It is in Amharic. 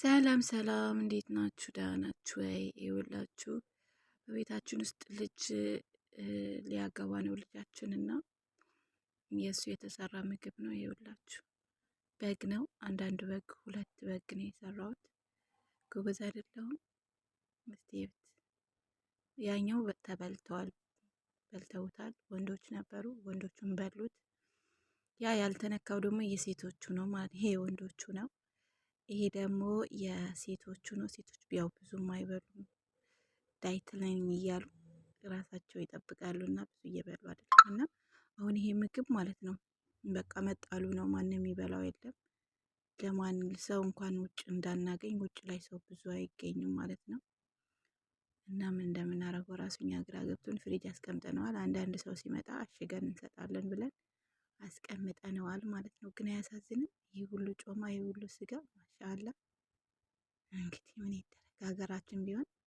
ሰላም ሰላም፣ እንዴት ናችሁ? ደህና ናችሁ ወይ? ይኸውላችሁ በቤታችን ውስጥ ልጅ ሊያገባ ነው ልጃችን እና የእሱ የተሰራ ምግብ ነው። ይኸውላችሁ በግ ነው። አንዳንድ በግ፣ ሁለት በግ ነው የሰራሁት። ጎበዝ አይደለሁም? እስቲ እዩት። ያኛው ተበልተዋል፣ በልተውታል። ወንዶች ነበሩ፣ ወንዶቹን በሉት። ያ ያልተነካው ደግሞ የሴቶቹ ነው ማለት ይሄ የወንዶቹ ነው። ይሄ ደግሞ የሴቶቹ ነው። ሴቶች ያው ብዙም አይበሉም ዳይት ላይ እያሉ ራሳቸው ይጠብቃሉ እና ብዙ እየበሉ አይደለም። እና አሁን ይሄ ምግብ ማለት ነው በቃ መጣሉ ነው። ማንም የሚበላው የለም። ለማን ሰው እንኳን ውጭ እንዳናገኝ፣ ውጭ ላይ ሰው ብዙ አይገኙም ማለት ነው። እና ምን እንደምናደርገው ራሱ እኛ ግራ ገብቶን ፍሪጅ አስቀምጠነዋል። አንዳንድ ሰው ሲመጣ አሽገን እንሰጣለን ብለን አስቀምጠነዋል ማለት ነው። ግን አያሳዝንም? ይህ ሁሉ ጮማ፣ ይህ ሁሉ ስጋ ማሻአላ። እንግዲህ ምን ይደረግ ሀገራችን ቢሆን